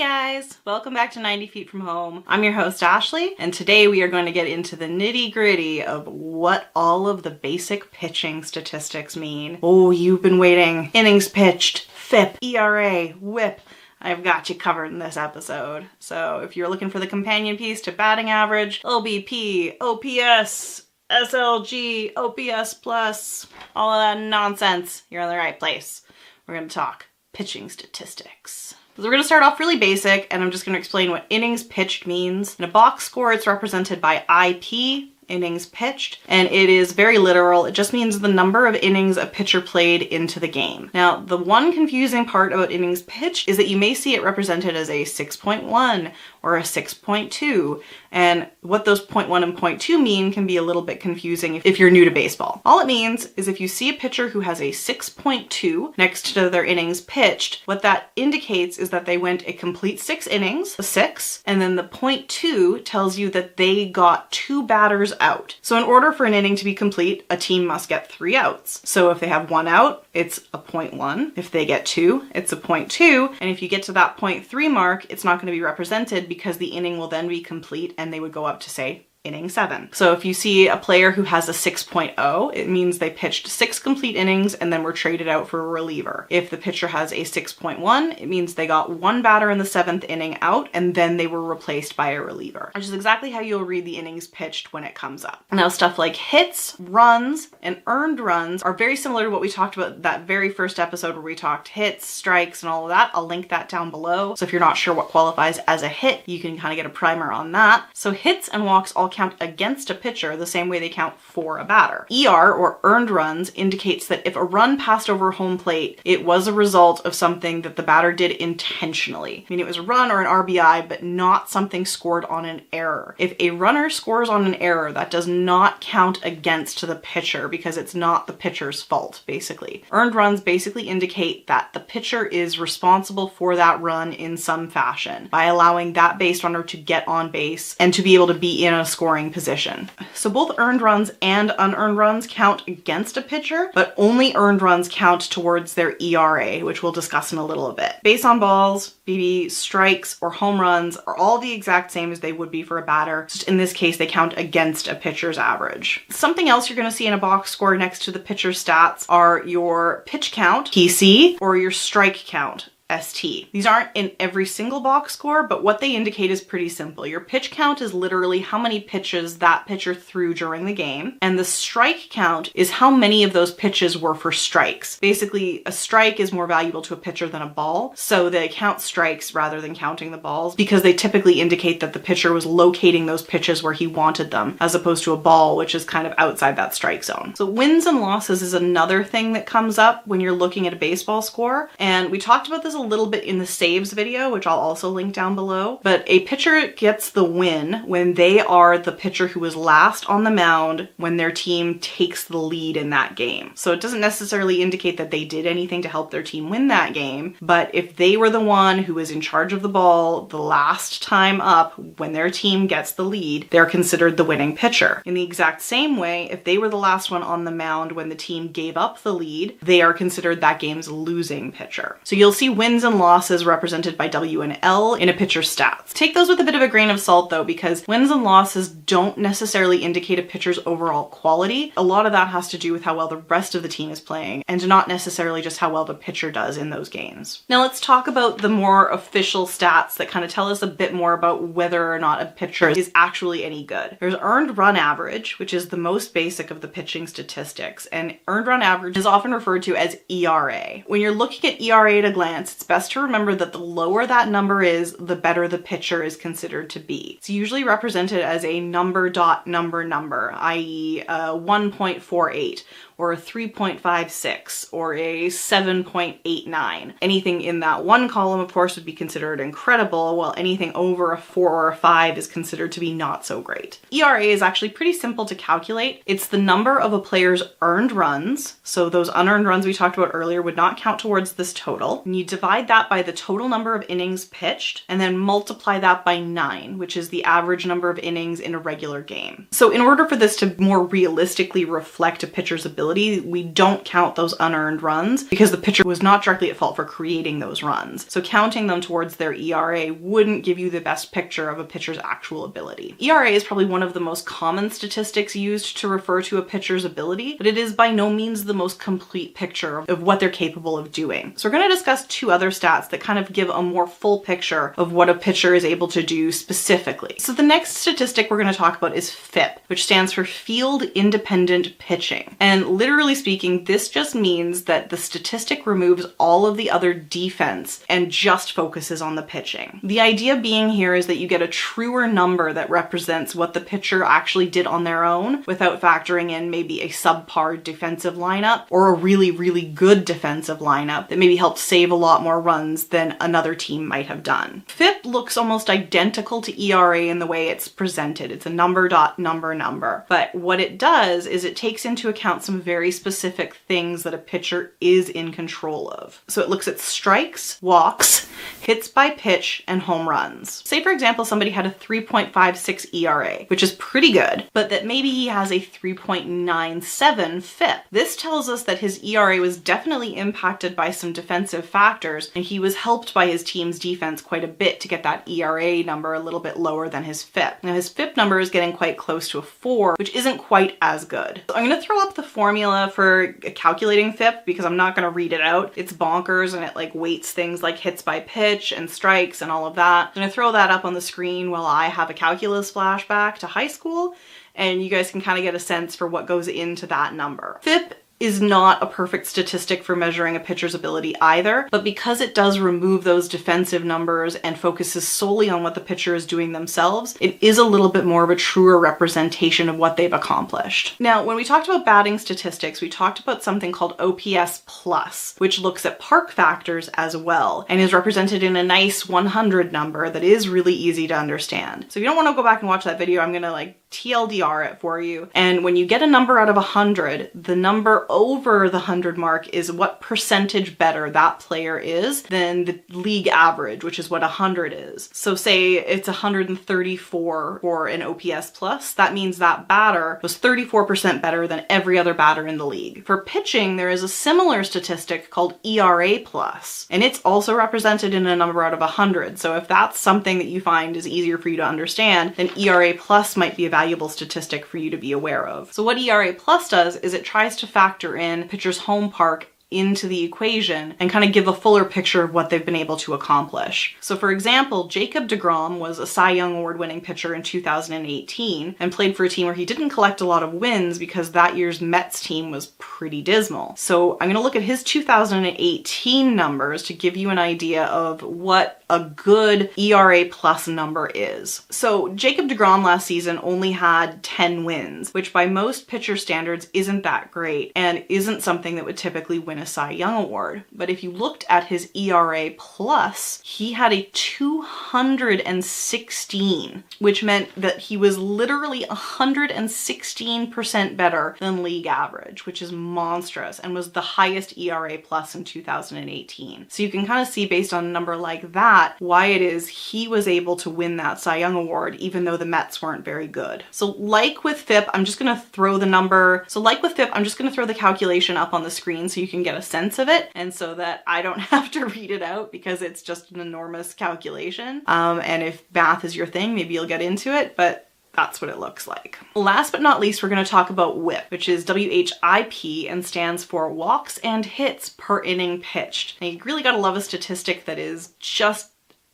guys, welcome back to 90 Feet from Home. I'm your host Ashley, and today we are going to get into the nitty-gritty of what all of the basic pitching statistics mean. Oh, you've been waiting. Innings pitched, FIP, ERA, WHIP. I've got you covered in this episode. So if you're looking for the companion piece to batting average, OBP, OPS, SLG, OPS plus, all of that nonsense, you're in the right place. We're going to talk pitching statistics. So we're going to start off really basic, and I'm just going to explain what innings pitched means. In a box score, it's represented by IP, innings pitched, and it is very literal. It just means the number of innings a pitcher played into the game. Now, the one confusing part about innings pitched is that you may see it represented as a 6.1 or a 6.2, and what those 0.1 and 0.2 mean can be a little bit confusing if you're new to baseball. All it means is if you see a pitcher who has a 6.2 next to their innings pitched, what that indicates is that they went a complete 6 innings, a 6, and then the 0.2 tells you that they got 2 batters out. So in order for an inning to be complete, a team must get 3 outs. So if they have 1 out, it's a 0.1. If they get 2, it's a 0.2. And if you get to that 0.3 mark, it's not going to be represented because the inning will then be complete and they would go up to, say, inning 7. So if you see a player who has a 6.0, it means they pitched 6 complete innings and then were traded out for a reliever. If the pitcher has a 6.1, it means they got 1 batter in the 7th inning out and then they were replaced by a reliever, which is exactly how you'll read the innings pitched when it comes up. Now, stuff like hits, runs, and earned runs are very similar to what we talked about that very first episode where we talked hits, strikes, and all of that. I'll link that down below. So if you're not sure what qualifies as a hit, you can kind of get a primer on that. So hits and walks all count against a pitcher the same way they count for a batter. ER, or earned runs, indicates that if a run passed over home plate, it was a result of something that the batter did intentionally. I mean, it was a run or an RBI, but not something scored on an error. If a runner scores on an error, that does not count against the pitcher because it's not the pitcher's fault, basically. Earned runs basically indicate that the pitcher is responsible for that run in some fashion by allowing that base runner to get on base and to be able to be in a scoring position. So both earned runs and unearned runs count against a pitcher, but only earned runs count towards their ERA, which we'll discuss in a little bit. Base on balls, BB, strikes, or home runs are all the exact same as they would be for a batter. Just in this case, they count against a pitcher's average. Something else you're going to see in a box score next to the pitcher's stats are your pitch count, PC, or your strike count, ST. These aren't in every single box score, but what they indicate is pretty simple. Your pitch count is literally how many pitches that pitcher threw during the game, and the strike count is how many of those pitches were for strikes. Basically, a strike is more valuable to a pitcher than a ball, so they count strikes rather than counting the balls because they typically indicate that the pitcher was locating those pitches where he wanted them, as opposed to a ball, which is kind of outside that strike zone. So wins and losses is another thing that comes up when you're looking at a baseball score, and we talked about this a little bit in the saves video, which I'll also link down below, but a pitcher gets the win when they are the pitcher who was last on the mound when their team takes the lead in that game. So it doesn't necessarily indicate that they did anything to help their team win that game, but if they were the one who was in charge of the ball the last time up when their team gets the lead, they're considered the winning pitcher. In the exact same way, if they were the last one on the mound when the team gave up the lead, they are considered that game's losing pitcher. So you'll see wins and losses represented by W and L in a pitcher's stats. Take those with a bit of a grain of salt though, because wins and losses don't necessarily indicate a pitcher's overall quality. A lot of that has to do with how well the rest of the team is playing and not necessarily just how well the pitcher does in those games. Now let's talk about the more official stats that kind of tell us a bit more about whether or not a pitcher is actually any good. There's earned run average, which is the most basic of the pitching statistics, and earned run average is often referred to as ERA. When you're looking at ERA at a glance, it's best to remember that the lower that number is, the better the pitcher is considered to be. It's usually represented as a number, i.e. 1.48 or a 3.56 or a 7.89. Anything in that one column, of course, would be considered incredible, while anything over a 4 or a 5 is considered to be not so great. ERA is actually pretty simple to calculate. It's the number of a player's earned runs, so those unearned runs we talked about earlier would not count towards this total, and you divide that by the total number of innings pitched, and then multiply that by 9, which is the average number of innings in a regular game. So in order for this to more realistically reflect a pitcher's ability ability, we don't count those unearned runs because the pitcher was not directly at fault for creating those runs. So counting them towards their ERA wouldn't give you the best picture of a pitcher's actual ability. ERA is probably one of the most common statistics used to refer to a pitcher's ability, but it is by no means the most complete picture of what they're capable of doing. So we're going to discuss two other stats that kind of give a more full picture of what a pitcher is able to do specifically. So the next statistic we're going to talk about is FIP, which stands for Field Independent Pitching. And literally speaking, this just means that the statistic removes all of the other defense and just focuses on the pitching. The idea being here is that you get a truer number that represents what the pitcher actually did on their own without factoring in maybe a subpar defensive lineup or a really, really good defensive lineup that maybe helped save a lot more runs than another team might have done. FIP looks almost identical to ERA in the way it's presented. It's a number dot number number. But what it does is it takes into account some very specific things that a pitcher is in control of. So it looks at strikes, walks, hits by pitch, and home runs. Say for example, somebody had a 3.56 ERA, which is pretty good, but that maybe he has a 3.97 FIP. This tells us that his ERA was definitely impacted by some defensive factors, and he was helped by his team's defense quite a bit to get that ERA number a little bit lower than his FIP. Now his FIP number is getting quite close to a 4, which isn't quite as good. So I'm going to throw up the formula for calculating FIP because I'm not going to read it out. It's bonkers and it like weights things like hits by pitch and strikes and all of that. I'm going to throw that up on the screen while I have a calculus flashback to high school, and you guys can kind of get a sense for what goes into that number. FIP is not a perfect statistic for measuring a pitcher's ability either, but because it does remove those defensive numbers and focuses solely on what the pitcher is doing themselves, it is a little bit more of a truer representation of what they've accomplished. Now, when we talked about batting statistics, we talked about something called OPS plus, which looks at park factors as well and is represented in a nice 100 number that is really easy to understand. So if you don't want to go back and watch that video, I'm gonna like TLDR it for you. And when you get a number out of 100, the number over the 100 mark is what percentage better that player is than the league average, which is what 100 is. So say it's 134 for an OPS plus, that means that batter was 34% better than every other batter in the league. For pitching, there is a similar statistic called ERA plus, and it's also represented in a number out of 100. So if that's something that you find is easier for you to understand, then ERA plus might be a valuable statistic for you to be aware of. So what ERA plus does is it tries to factor in pitcher's home park into the equation and kind of give a fuller picture of what they've been able to accomplish. So for example, Jacob Degrom was a Cy Young Award winning pitcher in 2018 and played for a team where he didn't collect a lot of wins because that year's Mets team was pretty dismal. So I'm going to look at his 2018 numbers to give you an idea of what a good ERA plus number is. So Jacob Degrom last season only had 10 wins, which by most pitcher standards isn't that great and isn't something that would typically win a Cy Young Award. But if you looked at his ERA plus, he had a 216, which meant that he was literally 116% better than league average, which is monstrous and was the highest ERA plus in 2018. So you can kind of see based on a number like that why it is he was able to win that Cy Young Award even though the Mets weren't very good. So like with FIP, I'm just going to throw the calculation up on the screen so you can get a sense of it, and so that I don't have to read it out because it's just an enormous calculation. And if math is your thing, maybe you'll get into it, but that's what it looks like. Last but not least, we're going to talk about WHIP, which is WHIP and stands for walks and hits per inning pitched. And you really got to love a statistic that is just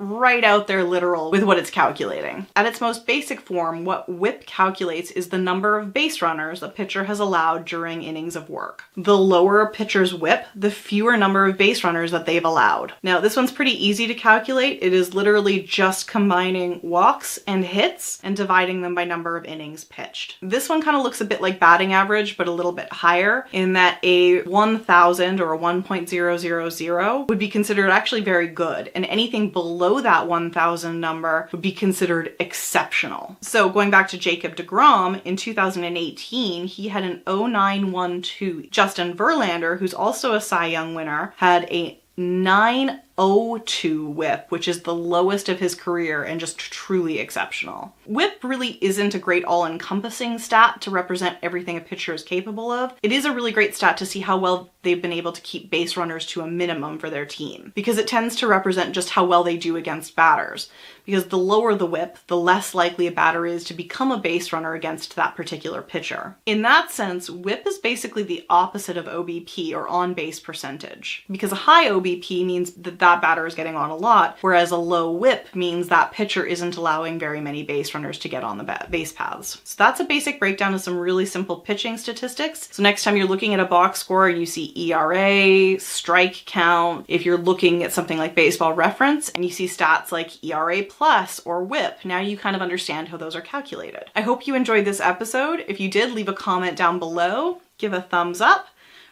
right out there literal with what it's calculating. At its most basic form, what WHIP calculates is the number of base runners a pitcher has allowed during innings of work. The lower a pitcher's WHIP, the fewer number of base runners that they've allowed. Now, this one's pretty easy to calculate. It is literally just combining walks and hits and dividing them by number of innings pitched. This one kind of looks a bit like batting average, but a little bit higher in that a 1000 or a 1.000 would be considered actually very good, and anything below that 1000 number would be considered exceptional. So going back to Jacob Degrom, in 2018, he had an 0912. Justin Verlander, who's also a Cy Young winner, had a 9 0.02 whip, which is the lowest of his career and just truly exceptional. Whip really isn't a great all-encompassing stat to represent everything a pitcher is capable of. It is a really great stat to see how well they've been able to keep base runners to a minimum for their team, because it tends to represent just how well they do against batters. Because the lower the whip, the less likely a batter is to become a base runner against that particular pitcher. In that sense, whip is basically the opposite of OBP, or on-base percentage. Because a high OBP means that that batter is getting on a lot, whereas a low whip means that pitcher isn't allowing very many base runners to get on the base paths. So that's a basic breakdown of some really simple pitching statistics. So next time you're looking at a box score and you see ERA, strike count, if you're looking at something like Baseball Reference and you see stats like ERA plus or whip, now you kind of understand how those are calculated. I hope you enjoyed this episode. If you did, leave a comment down below, give a thumbs up.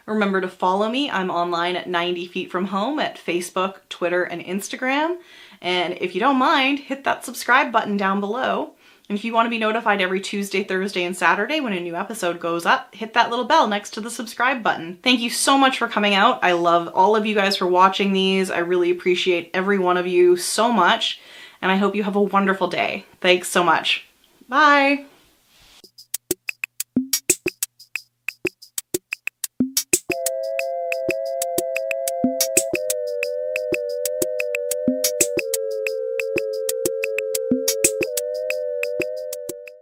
Remember to follow me. I'm online at 90 Feet From Home at Facebook, Twitter, and Instagram. And if you don't mind, hit that subscribe button down below. And if you want to be notified every Tuesday, Thursday, and Saturday when a new episode goes up, hit that little bell next to the subscribe button. Thank you so much for coming out. I love all of you guys for watching these. I really appreciate every one of you so much. And I hope you have a wonderful day. Thanks so much. Bye.